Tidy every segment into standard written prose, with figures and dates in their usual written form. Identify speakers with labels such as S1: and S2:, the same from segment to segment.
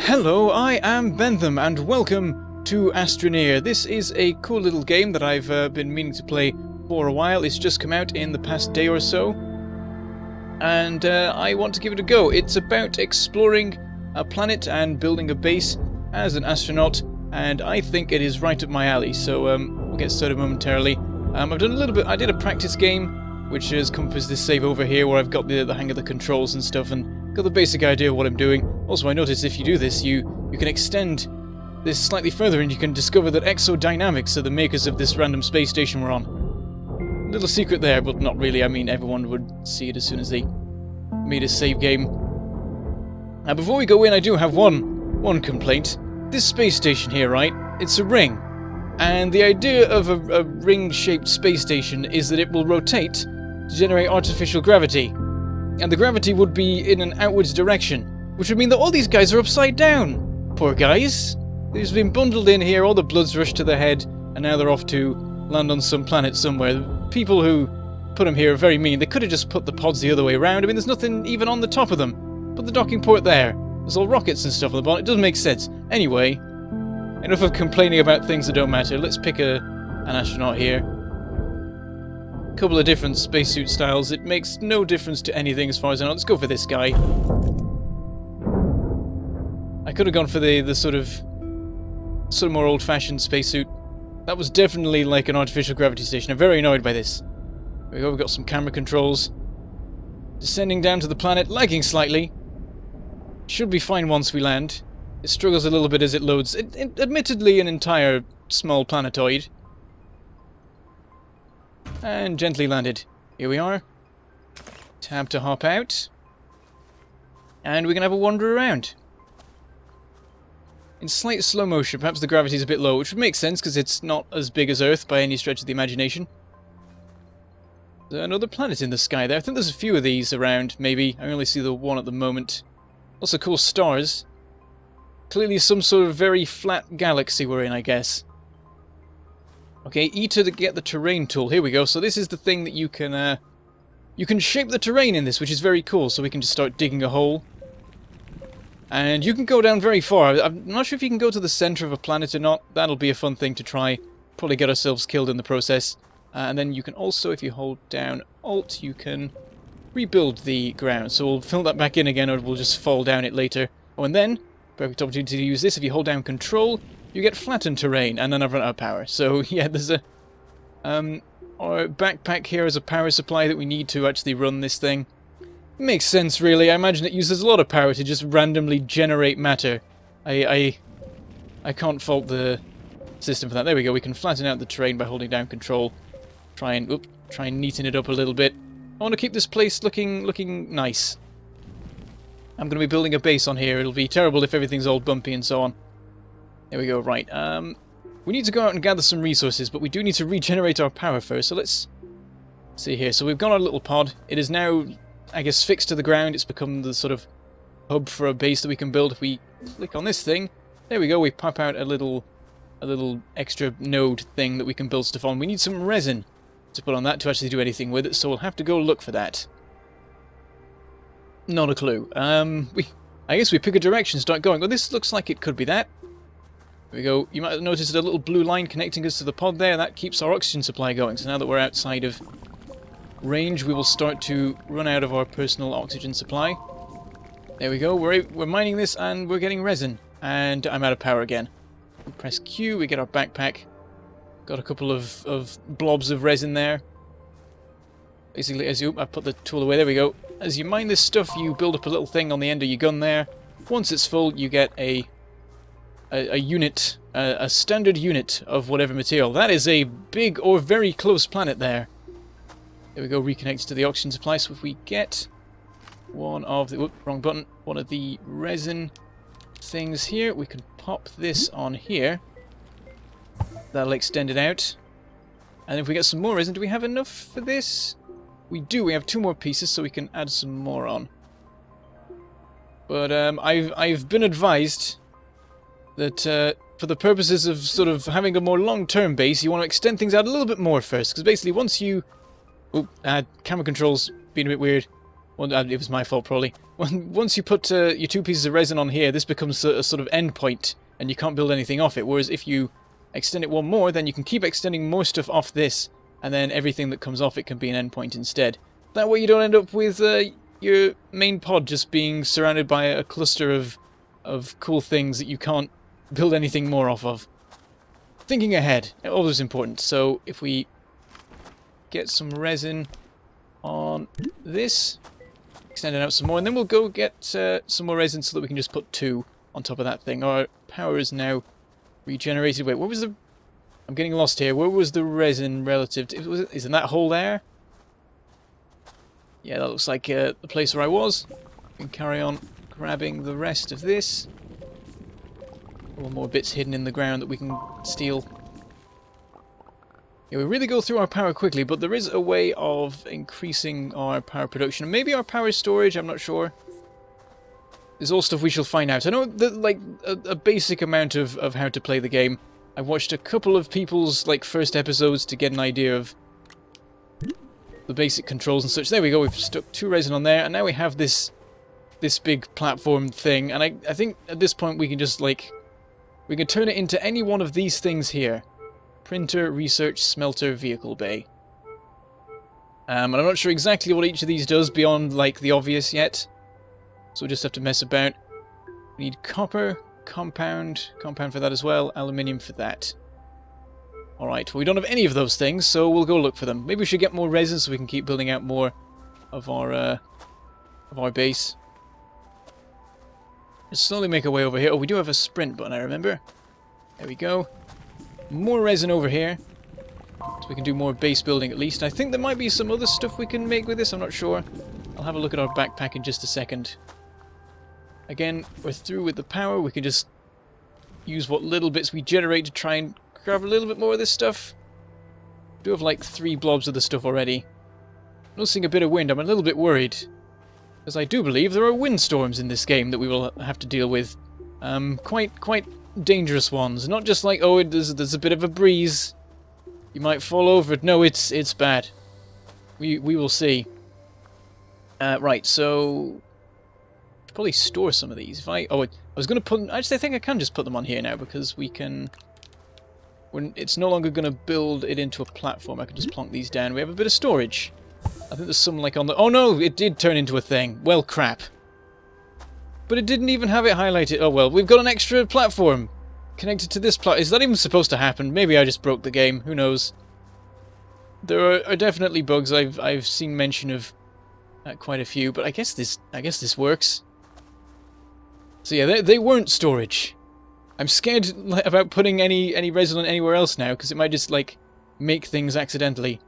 S1: Hello, I am Bentham, and welcome to Astroneer. This is a cool little game that I've been meaning to play for a while. It's just come out in the past day or so, and I want to give it a go. It's about exploring a planet and building a base as an astronaut, and I think it is right up my alley, so we'll get started momentarily. I've done a little bit. I did a practice game, which has encompassed this save over here, where I've got the hang of the controls and stuff, and got the basic idea of what I'm doing. Also, I noticed if you do this, you can extend this slightly further, and you can discover that Exodynamics are the makers of this random space station we're on. Little secret there, but not really. I mean, everyone would see it as soon as they made a save game. Now, before we go in, I do have one complaint. This space station here, right? It's a ring. And the idea of a ring-shaped space station is that it will rotate to generate artificial gravity. And the gravity would be in an outwards direction, which would mean that all these guys are upside down. Poor guys. They've been bundled in here, all the blood's rushed to their head, and now they're off to land on some planet somewhere. The people who put them here are very mean. They could have just put the pods the other way around. I mean, there's nothing even on the top of them. Put the docking port there. There's all rockets and stuff on the bottom. It doesn't make sense. Anyway, enough of complaining about things that don't matter. Let's pick an astronaut here. Couple of different spacesuit styles. It makes no difference to anything as far as I know. Let's go for this guy. I could have gone for the sort of more old-fashioned spacesuit. That was definitely like an artificial gravity station. I'm very annoyed by this. There we go, we've got some camera controls. Descending down to the planet, lagging slightly. Should be fine once we land. It struggles a little bit as it loads. Admittedly an entire small planetoid. And gently landed. Here we are. Tab to hop out. And we can have a wander around. In slight slow motion, perhaps the gravity's a bit low, which would make sense because it's not as big as Earth by any stretch of the imagination. There's another planet in the sky there. I think there's a few of these around, maybe. I only see the one at the moment. Also cool stars. Clearly some sort of very flat galaxy we're in, I guess. Okay, E to get the terrain tool. Here we go. So this is the thing that you can shape the terrain in this, which is very cool. So we can just start digging a hole. And you can go down very far. I'm not sure if you can go to the center of a planet or not. That'll be a fun thing to try. Probably get ourselves killed in the process. And then you can also, if you hold down Alt, you can rebuild the ground. So we'll fill that back in again, or we'll just fall down it later. Oh, and then, perfect opportunity to use this. If you hold down Control, you get flattened terrain, and then I've run out of power. So yeah, there's a our backpack here is a power supply that we need to actually run this thing. Makes sense, really. I imagine it uses a lot of power to just randomly generate matter. I can't fault the system for that. There we go. We can flatten out the terrain by holding down Control. Try and neaten it up a little bit. I want to keep this place looking nice. I'm going to be building a base on here. It'll be terrible if everything's all bumpy and so on. There we go, right. We need to go out and gather some resources, but we do need to regenerate our power first, so let's see here. So we've got our little pod. It is now, I guess, fixed to the ground. It's become the sort of hub for a base that we can build. If we click on this thing, there we go, we pop out a little extra node thing that we can build stuff on. We need some resin to put on that to actually do anything with it, so we'll have to go look for that. Not a clue. I guess we pick a direction and start going. Well, this looks like it could be that. There we go. You might have noticed a little blue line connecting us to the pod there. That keeps our oxygen supply going. So now that we're outside of range, we will start to run out of our personal oxygen supply. There we go. We're mining this and we're getting resin. And I'm out of power again. We press Q, we get our backpack. Got a couple of blobs of resin there. Basically, I put the tool away. There we go. As you mine this stuff, you build up a little thing on the end of your gun there. Once it's full, you get a unit, a standard unit of whatever material. That is a big or very close planet there. There we go, reconnects to the oxygen supply. So if we get one of the... wrong button. One of the resin things here, we can pop this on here. That'll extend it out. And if we get some more resin, do we have enough for this? We do. We have 2 more pieces, so we can add some more on. But I've been advised that for the purposes of sort of having a more long-term base, you want to extend things out a little bit more first. Because basically once you... camera controls being a bit weird. Well, it was my fault, probably. Once you put your 2 pieces of resin on here, this becomes a sort of end point, and you can't build anything off it. Whereas if you extend it one more, then you can keep extending more stuff off this, and then everything that comes off it can be an end point instead. That way you don't end up with your main pod just being surrounded by a cluster of cool things that you can't build anything more off of. Thinking ahead, always important. So if we get some resin on this, extend it out some more, and then we'll go get some more resin so that we can just put 2 on top of that thing. Our power is now regenerated. Wait, what was the... I'm getting lost here. Where was the resin relative to... Is in that hole there? Yeah, that looks like the place where I was. We can carry on grabbing the rest of this. All more bits hidden in the ground that we can steal. Yeah, we really go through our power quickly, but there is a way of increasing our power production. Maybe our power storage, I'm not sure. There's all stuff we shall find out. I know that, like, a basic amount of how to play the game. I've watched a couple of people's, like, first episodes to get an idea of the basic controls and such. There we go, we've stuck 2 resin on there, and now we have this big platform thing, and I think at this point we can just, like... We can turn it into any one of these things here. Printer, research, smelter, vehicle bay. And I'm not sure exactly what each of these does beyond, like, the obvious yet. So we'll just have to mess about. We need copper, compound for that as well, aluminium for that. Alright, well, we don't have any of those things, so we'll go look for them. Maybe we should get more resin so we can keep building out more of our base. Let's slowly make our way over here. Oh, we do have a sprint button, I remember. There we go. More resin over here. So we can do more base building at least. I think there might be some other stuff we can make with this, I'm not sure. I'll have a look at our backpack in just a second. Again, we're through with the power. We can just use what little bits we generate to try and grab a little bit more of this stuff. We do have like 3 blobs of the stuff already. Noticing a bit of wind, I'm a little bit worried. Because I do believe there are windstorms in this game that we will have to deal with. Quite dangerous ones. Not just like, oh, there's a bit of a breeze. You might fall over it. No, it's bad. We will see. Right, so... Probably store some of these. If I was going to put... Actually, I think I can just put them on here now, because we can... When it's no longer going to build it into a platform, I can just plonk these down. We have a bit of storage. I think there's some, like, on the... Oh, no! It did turn into a thing. Well, crap. But it didn't even have it highlighted. Oh, well, we've got an extra platform connected to this platform. Is that even supposed to happen? Maybe I just broke the game. Who knows? There are definitely bugs. I've seen mention of quite a few, but I guess this works. So yeah, they weren't storage. I'm scared about putting any resin anywhere else now, because it might just, like, make things accidentally.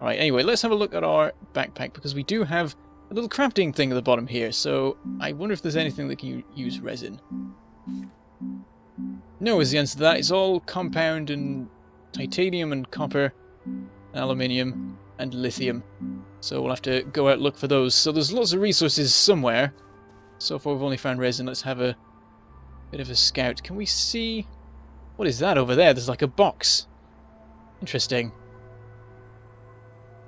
S1: Alright, anyway, let's have a look at our backpack, because we do have a little crafting thing at the bottom here, so I wonder if there's anything that can use resin. No is the answer to that. It's all compound and titanium and copper and aluminium and lithium. So we'll have to go out and look for those. So there's lots of resources somewhere. So far we've only found resin. Let's have a bit of a scout. Can we see... What is that over there? There's like a box. Interesting.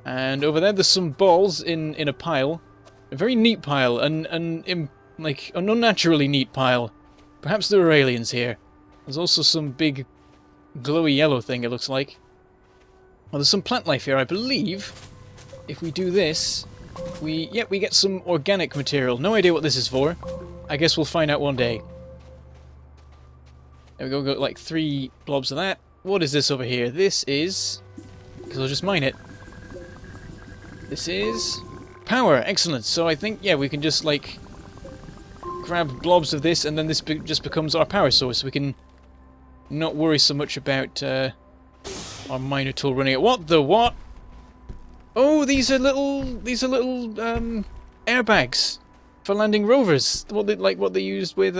S1: And over there there's some balls in a pile. A very neat pile. Like an unnaturally neat pile. Perhaps there are aliens here. There's also some big glowy yellow thing, it looks like. Well, there's some plant life here, I believe. If we do this, we get some organic material. No idea what this is for. I guess we'll find out one day. There we go, got like 3 blobs of that. What is this over here? This is... Because I'll just mine it. This is... Power! Excellent! So I think, yeah, we can just, like... grab blobs of this, and then this just becomes our power source. We can not worry so much about our miner tool running it. What the what? Oh, these are little airbags for landing rovers. What they used with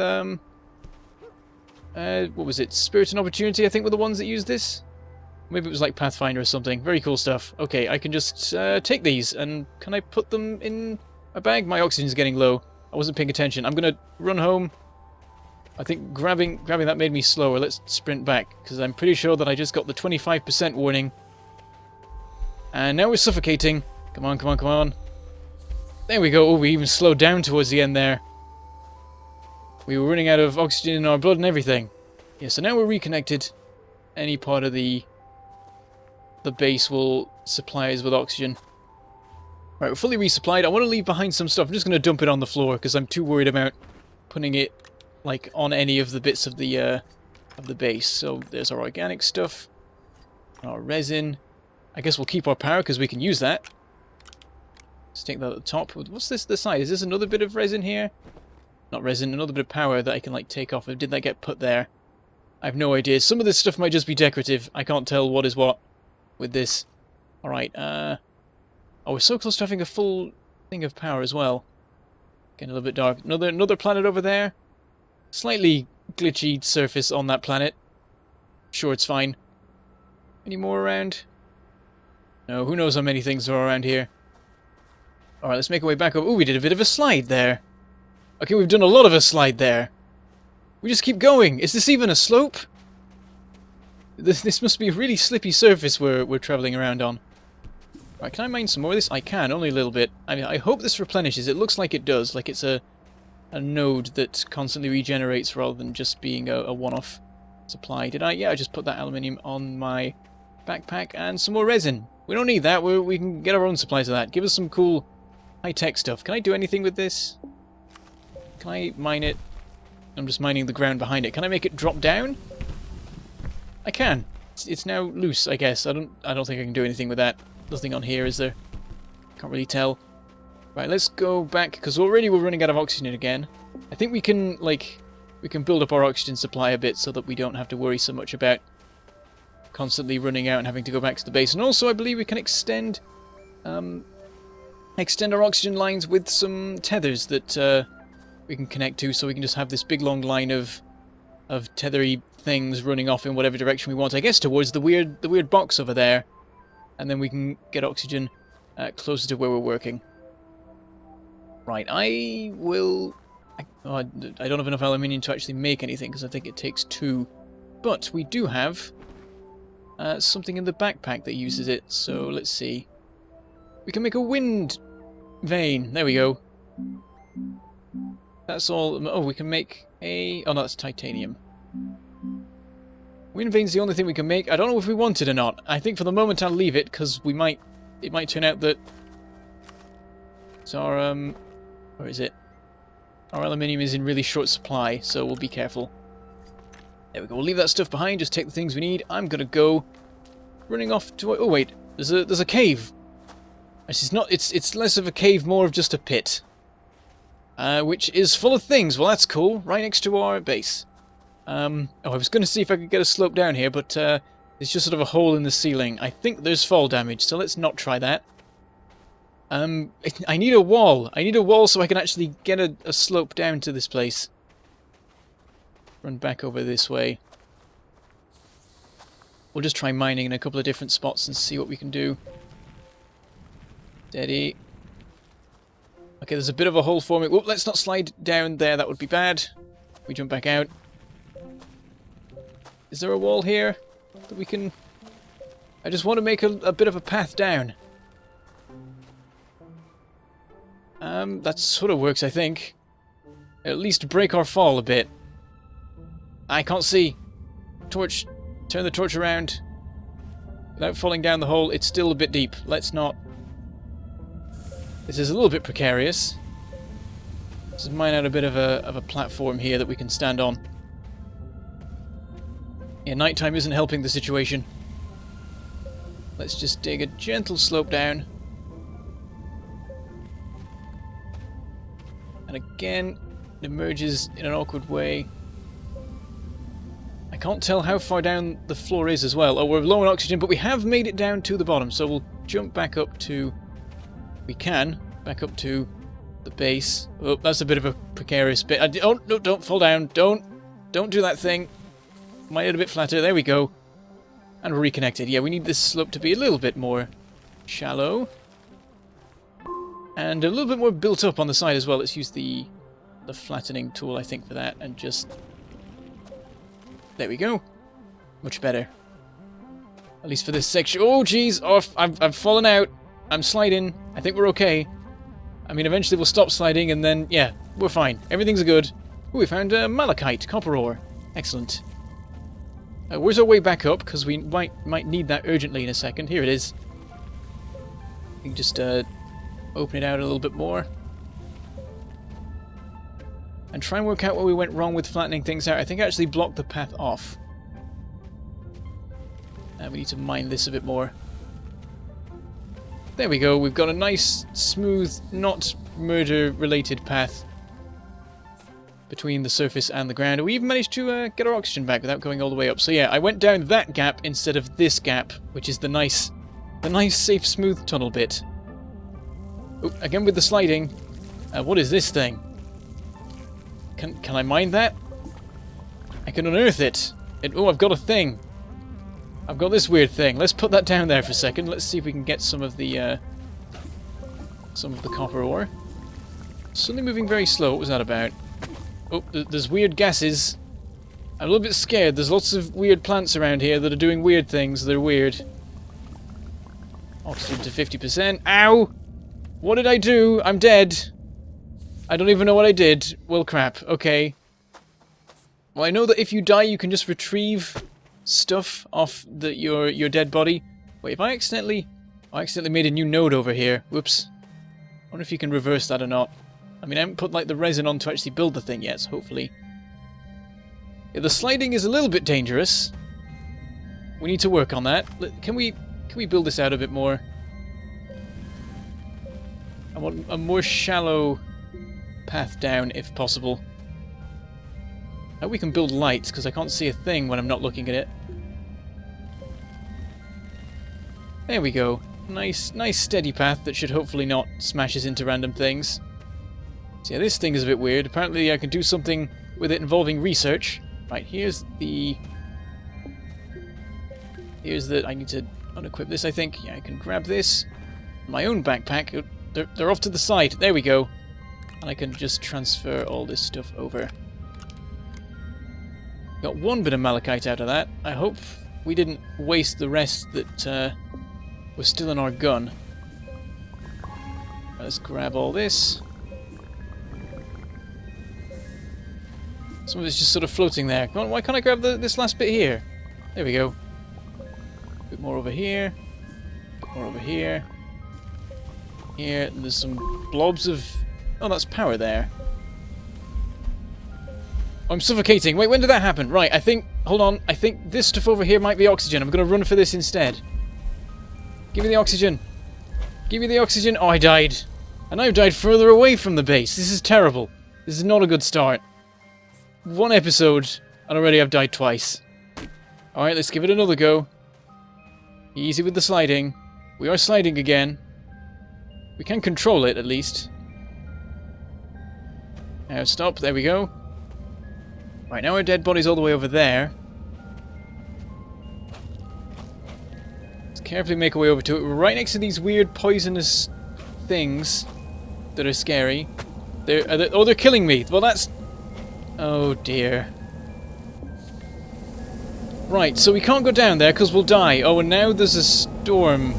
S1: what was it? Spirit and Opportunity, I think, were the ones that used this. Maybe it was like Pathfinder or something. Very cool stuff. Okay, I can just take these, and can I put them in a bag? My oxygen's getting low. I wasn't paying attention. I'm gonna run home. I think grabbing that made me slower. Let's sprint back, because I'm pretty sure that I just got the 25% warning. And now we're suffocating. Come on, come on, come on. There we go. Oh, we even slowed down towards the end there. We were running out of oxygen in our blood and everything. Yeah, so now we're reconnected. Any part of the base will supply us with oxygen. Right, we're fully resupplied. I want to leave behind some stuff. I'm just going to dump it on the floor because I'm too worried about putting it like on any of the bits of the base. So there's our organic stuff, our resin. I guess we'll keep our power because we can use that. Let's take that at the top. What's this? The side? Is this another bit of resin here? Not resin, another bit of power that I can like take off. Did that get put there? I have no idea. Some of this stuff might just be decorative. I can't tell what is what with this. Alright, oh, we're so close to having a full thing of power as well. Getting a little bit dark. Another planet over there. Slightly glitchy surface on that planet. Sure, it's fine. Any more around? No, who knows how many things are around here. Alright, let's make our way back up. Ooh, we did a bit of a slide there. Okay, we've done a lot of a slide there. We just keep going. Is this even a slope? This must be a really slippy surface we're travelling around on. Right, can I mine some more of this? I can, only a little bit. I mean, I hope this replenishes. It looks like it does. Like it's a node that constantly regenerates rather than just being a one-off supply. Did I? Yeah, I just put that aluminium on my backpack and some more resin. We don't need that. We can get our own supplies of that. Give us some cool high-tech stuff. Can I do anything with this? Can I mine it? I'm just mining the ground behind it. Can I make it drop down? I can. It's now loose, I guess. I don't think I can do anything with that. Nothing on here, is there? Can't really tell. Right, let's go back, because already we're running out of oxygen again. I think we can, like, build up our oxygen supply a bit so that we don't have to worry so much about constantly running out and having to go back to the base. And also, I believe we can extend our oxygen lines with some tethers that we can connect to, so we can just have this big long line of tethery things running off in whatever direction we want. I guess towards the weird box over there. And then we can get oxygen closer to where we're working. Right, I don't have enough aluminium to actually make anything, because I think it takes 2. But we do have something in the backpack that uses it, so let's see. We can make a wind vane. There we go. That's all. Oh, we can make a... Oh, no, that's titanium. Wind vane's the only thing we can make. I don't know if we want it or not. I think for the moment I'll leave it, because it might turn out that it's our, where is it? Our aluminium is in really short supply, so we'll be careful. There we go. We'll leave that stuff behind, just take the things we need. I'm gonna go running off to... Oh, wait. There's a cave. It's less of a cave, more of just a pit. Which is full of things. Well, that's cool. Right next to our base. Oh, I was going to see if I could get a slope down here, but there's just sort of a hole in the ceiling. I think there's fall damage, so let's not try that. I need a wall. I need a wall so I can actually get a slope down to this place. Run back over this way. We'll just try mining in a couple of different spots and see what we can do. Steady. Okay, there's a bit of a hole forming. Whoop, let's not slide down there. That would be bad. We jump back out. Is there a wall here that we can... I just want to make a bit of a path down. That sort of works, I think. At least break our fall a bit. I can't see. Torch. Turn the torch around. Without falling down the hole, it's still a bit deep. Let's not... This is a little bit precarious. Let's mine out a bit of a platform here that we can stand on. Yeah, nighttime isn't helping the situation. Let's just dig a gentle slope down. And again, it emerges in an awkward way. I can't tell how far down the floor is as well. Oh, we're low on oxygen, but we have made it down to the bottom, so we'll jump back up to... We can back up to the base. Oh, that's a bit of a precarious bit. Oh, no, don't fall down. Don't do that thing. Might get a bit flatter. There we go. And we're reconnected. Yeah, we need this slope to be a little bit more shallow. And a little bit more built up on the side as well. Let's use the flattening tool, I think, for that. And just... There we go. Much better. At least for this section. Oh, jeez. Oh, I've fallen out. I'm sliding. I think we're okay. I mean, eventually we'll stop sliding and then, yeah, we're fine. Everything's good. Ooh, we found malachite, copper ore. Excellent. Where's our way back up? Because we might need that urgently in a second. Here it is. You can just open it out a little bit more. And try and work out where we went wrong with flattening things out. I think I actually blocked the path off. And we need to mine this a bit more. There we go. We've got a nice, smooth, not murder-related path between the surface and the ground. We even managed to get our oxygen back without going all the way up. So yeah, I went down that gap instead of this gap, which is the nice, safe, smooth tunnel bit. Oh, again with the sliding. What is this thing? Can I mine that? I can unearth it. Oh, I've got a thing. I've got this weird thing. Let's put that down there for a second. Let's see if we can get some of the copper ore. Suddenly moving very slow. What was that about? Oh, there's weird gases. I'm a little bit scared. There's lots of weird plants around here that are doing weird things. They're weird. Oxygen to 50%. Ow! What did I do? I'm dead. I don't even know what I did. Well, crap. Okay. Well, I know that if you die, you can just retrieve stuff off your dead body. Wait, if I accidentally made a new node over here. Whoops. I wonder if you can reverse that or not. I mean, I haven't put like the resin on to actually build the thing yet, so hopefully. Yeah, the sliding is a little bit dangerous. We need to work on that. Can we build this out a bit more? I want a more shallow path down if possible. I hope we can build lights because I can't see a thing when I'm not looking at it. There we go. Nice steady path that should hopefully not smash us into random things. So yeah, this thing is a bit weird. Apparently I can do something with it involving research. Right, here's the... I need to unequip this, I think. Yeah, I can grab this. My own backpack. They're off to the side. There we go. And I can just transfer all this stuff over. Got one bit of malachite out of that. I hope we didn't waste the rest that was still in our gun. Let's grab all this. Some of it's just sort of floating there. Come on, why can't I grab this last bit here? There we go. A bit more over here. A bit more over here. Here, and there's some blobs of... Oh, that's power there. Oh, I'm suffocating. Wait, when did that happen? Right, I think... Hold on. I think this stuff over here might be oxygen. I'm going to run for this instead. Give me the oxygen. Give me the oxygen. Oh, I died. And I've died further away from the base. This is terrible. This is not a good start. One episode, and already I've died twice. Alright, let's give it another go. Easy with the sliding. We are sliding again. We can control it, at least. Now, stop. There we go. Right, now our dead body's all the way over there. Let's carefully make our way over to it. We're right next to these weird poisonous things that are scary. They're killing me. Well, that's... Oh, dear. Right, so we can't go down there because we'll die. Oh, and now there's a storm.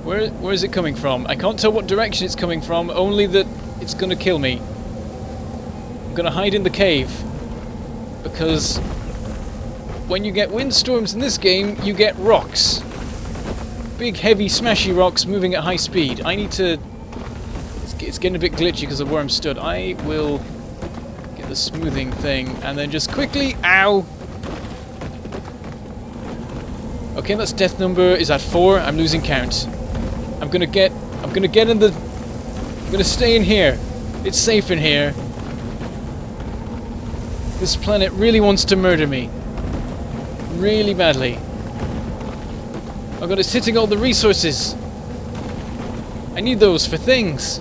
S1: Where is it coming from? I can't tell what direction it's coming from, only that it's going to kill me. I'm going to hide in the cave. Because when you get windstorms in this game, you get rocks. Big, heavy, smashy rocks moving at high speed. I need to... It's getting a bit glitchy because of where I'm stood. I will get the smoothing thing and then just quickly... Ow! Okay, that's death number is at 4. I'm losing count. I'm gonna get in the... I'm gonna stay in here. It's safe in here. This planet really wants to murder me. Really badly. Oh god, it's hitting all the resources. I need those for things.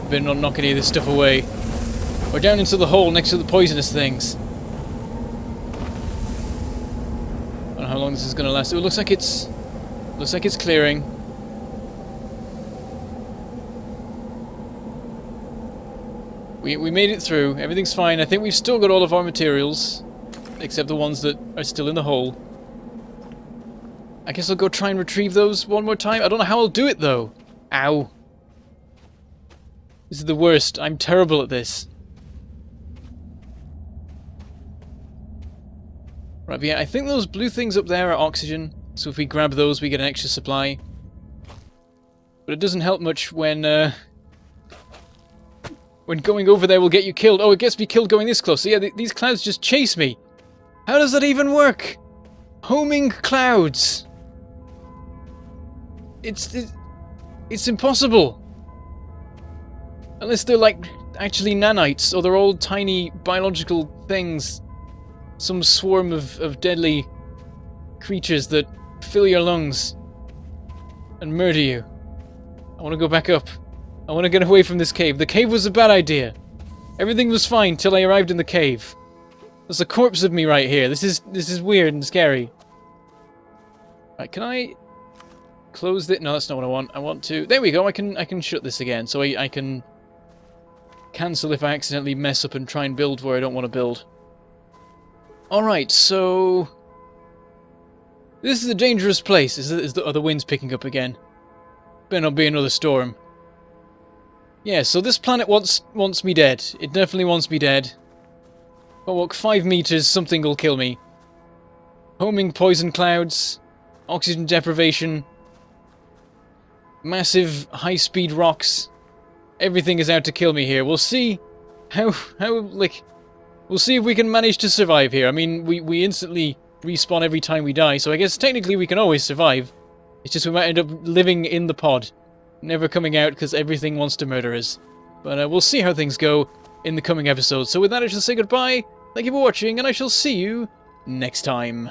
S1: Better not knock any of this stuff away. Or down into the hole next to the poisonous things. I don't know how long this is going to last. It looks like it's clearing. We made it through. Everything's fine. I think we've still got all of our materials, except the ones that are still in the hole. I guess I'll go try and retrieve those one more time. I don't know how I'll do it, though. Ow. This is the worst. I'm terrible at this. Right, but yeah, I think those blue things up there are oxygen. So if we grab those, we get an extra supply. But it doesn't help much when going over there will get you killed. Oh, it gets me killed going this close. So yeah, these clouds just chase me. How does that even work? Homing clouds. It's impossible. Unless they're like actually nanites, or they're all tiny biological things. Some swarm of deadly creatures that fill your lungs and murder you. I want to go back up. I want to get away from this cave. The cave was a bad idea. Everything was fine till I arrived in the cave. There's a corpse of me right here. This is weird and scary. Right, can I close it? No, that's not what I want. I want to... There we go. I can shut this again. So I can cancel if I accidentally mess up and try and build where I don't want to build. Alright, so... This is a dangerous place. Are the winds picking up again? Better not be another storm. Yeah, so this planet wants me dead. It definitely wants me dead. If I walk 5 meters, something will kill me. Homing poison clouds, oxygen deprivation, massive high-speed rocks. Everything is out to kill me here. We'll see we'll see if we can manage to survive here. I mean, we instantly respawn every time we die, so I guess technically we can always survive. It's just we might end up living in the pod, never coming out because everything wants to murder us. But we'll see how things go in the coming episodes. So with that, I shall say goodbye. Thank you for watching, and I shall see you next time.